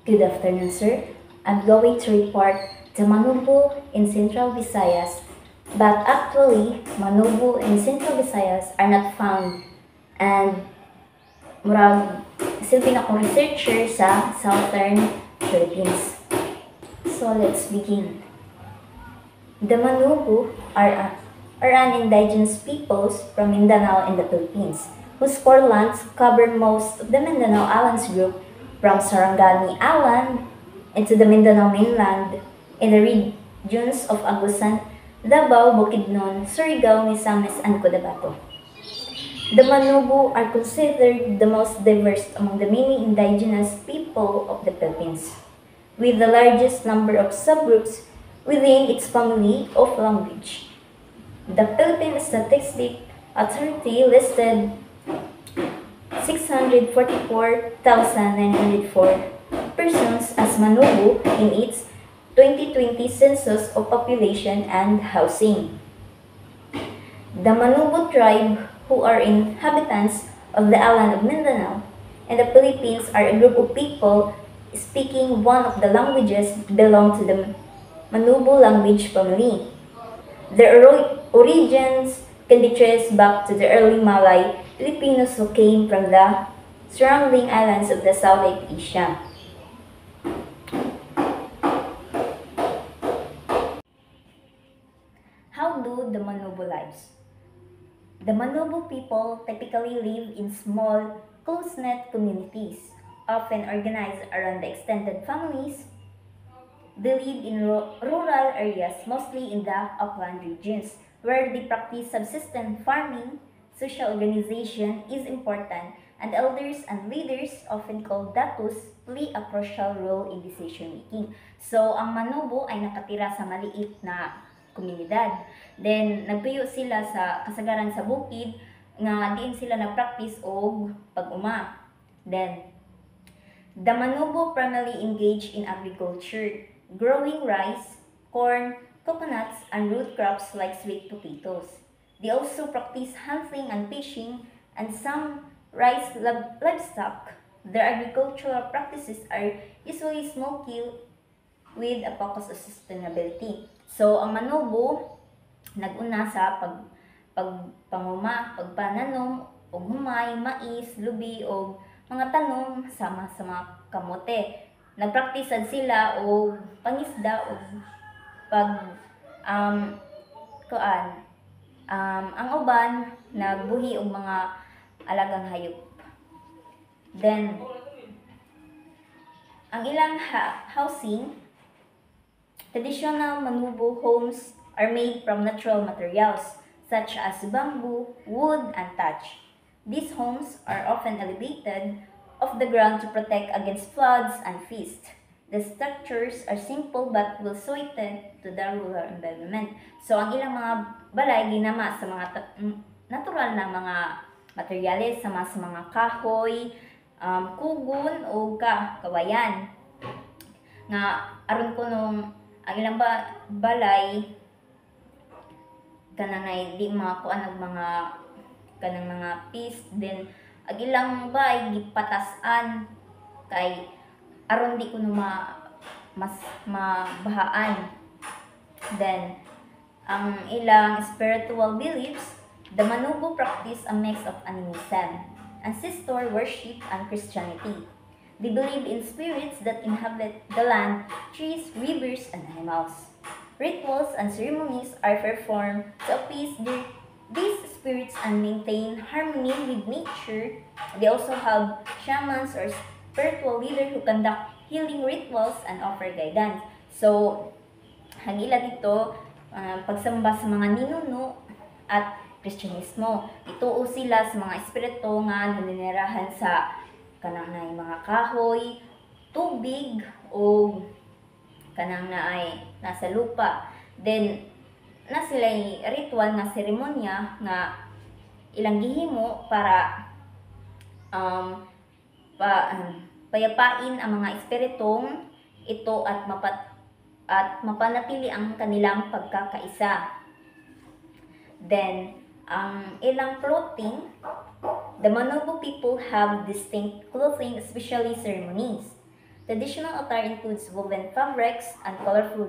Good afternoon, sir. I'm going to report the Manubo in Central Visayas, but actually, Manubo in Central Visayas are not found. And murag silbi na akong researcher sa Southern Philippines. So let's begin. The Manubo are an indigenous peoples from Mindanao and the Philippines, whose core lands cover most of the Mindanao Islands group from Sarangani Island into the Mindanao mainland in the regions of Agusan, Davao, Bukidnon, Surigao, Misamis, and Cotabato. The Manubu are considered the most diverse among the many indigenous people of the Philippines, with the largest number of subgroups within its family of language. The Philippine Statistic Authority listed 644,904 persons as Manubu in its 2020 Census of Population and Housing. The Manubu tribe, who are inhabitants of the island of Mindanao and the Philippines, are a group of people speaking one of the languages belong to the Manubu language family. Their origins can be traced back to the early Malay Filipinos who came from the surrounding islands of the Southeast Asia. How do the Manubu lives? The Manubu people typically live in small, close-knit communities, often organized around the extended families. They live in rural areas, mostly in the upland regions, where they practice subsistence farming. Social organization is important, and elders and leaders, often called datus, play a crucial role in decision-making. So, ang Manubo ay nakatira sa maliit na komunidad. Then, nagtuyo sila sa kasagaran sa bukid, nga diin sila nag-practice og pag-uma. Then, the Manubo primarily engage in agriculture, growing rice, corn, coconuts, and root crops like sweet potatoes. They also practice hunting and fishing, and some raise livestock. Their agricultural practices are usually small-scale with a focus on sustainability. So, ang Manubo, nag-una sa pagpanguma, pagpananom, og humay, mais, lubi, o mga tanom sama sa mga kamote. Nagpraktisan sila o pangisda o pag ang uban nagbuhi og mga alagang hayop. Then ang ilang housing, traditional Manubu homes are made from natural materials such as bamboo, wood, and thatch. These homes are often elevated off the ground to protect against floods and frost. The structures are simple but well suited to the rural environment. So, ang ilang mga balay ginama sa mga natural na mga materyales, sama sa mga kahoy, kugon o kawayan. Nga aron ko nung ang ilang balay kanang di mga kuan og mga kanang mga piece, then ang ilang bay gipatasan kay aron di ko mas mabahaan. Then ang ilang spiritual beliefs, the Manubu practice a mix of animism, ancestor worship, and Christianity. They believe in spirits that inhabit the land, trees, rivers, and animals. Rituals and ceremonies are performed to appease these spirits and maintain harmony with nature. They also have shamans or spiritual leaders who conduct healing rituals and offer guidance. So, hangila dito, pagsamba sa mga ninuno at Kristyanismo. Ituo sila sa mga espiritu nga naninirahan sa kanang na mga kahoy, tubig, o kanang na ay nasa lupa. Then, na sila ritual nga seremonya nga ilang gihimo para payapain ang mga espiritong ito at mapanatili ang kanilang pagkakaisa. Then, ang ilang clothing, the Manubu people have distinct clothing, especially ceremonies. Traditional attire includes woven fabrics and colorful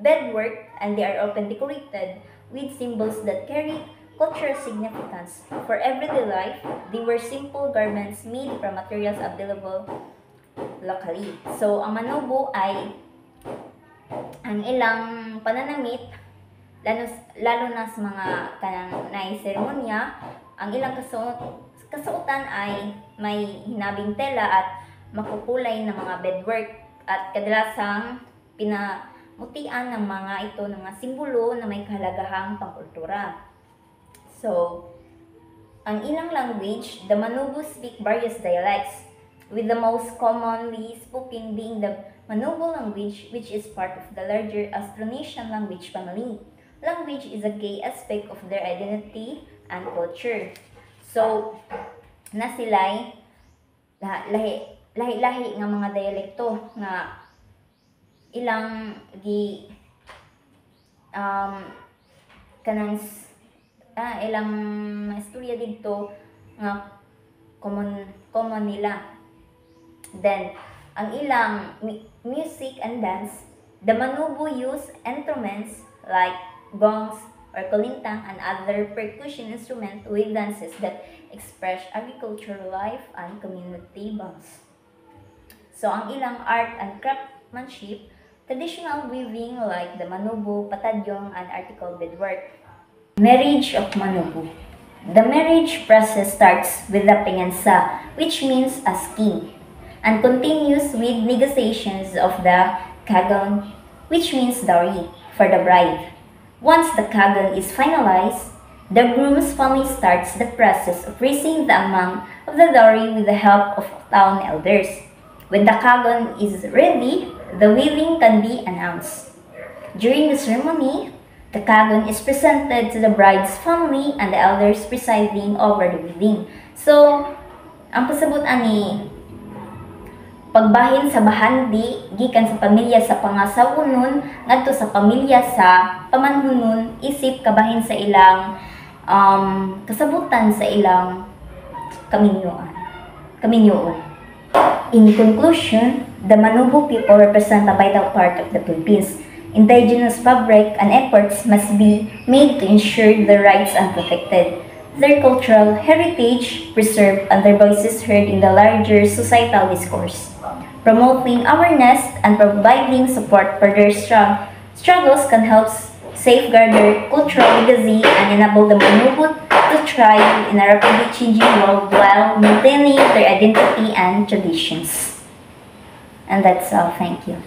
bedwork, and they are often decorated with symbols that carry cultural significance. For everyday life, they were simple garments made from materials available locally. So, ang manobo ay ang ilang pananamit, lalo na sa mga kanang nai-seremonya, ang ilang kasuotan ay may hinabing tela at makukulay na mga bedwork at kadalasang pinamutian ng mga ito ng mga simbolo na may kahalagahang pangkultura. So, ang ilang language, the Manobo speak various dialects, with the most commonly spoken being the Manobo language, which is part of the larger Austronesian language family. Language is a key aspect of their identity and culture. So, na sila'y lahi-lahi nga mga dialekto nga ilang ilang istorya dito nga common nila. Then, ang ilang music and dance, the Manobo use instruments like gongs or kulintang and other percussion instruments with dances that express agricultural life and community bonds. So, ang ilang art and craftsmanship, traditional weaving like the Manobo, patadyong, and article beadwork. Marriage of Manobo. The marriage process starts with the pengansa, which means asking, and continues with negotiations of the kagon, which means dowry, for the bride. Once the kagon is finalized, the groom's family starts the process of raising the amount of the dowry with the help of town elders. When the kagon is ready, the wedding can be announced. During the ceremony, the kagon is presented to the bride's family and the elders presiding over the wedding. So, ang pasabot ani pagbahin sa bahandi gikan sa pamilya sa pangasawunon ngadto sa pamilya sa pamanhunon isip kabahin sa ilang kasabutan sa ilang kaminyoon. In conclusion, the Manobo people represent a vital part of the Philippines. Indigenous fabric and efforts must be made to ensure their rights are protected, their cultural heritage preserved, and their voices heard in the larger societal discourse. Promoting awareness and providing support for their struggles can help safeguard their cultural legacy and enable the Manobo to thrive in a rapidly changing world while maintaining their identity and traditions. And that's all. Thank you.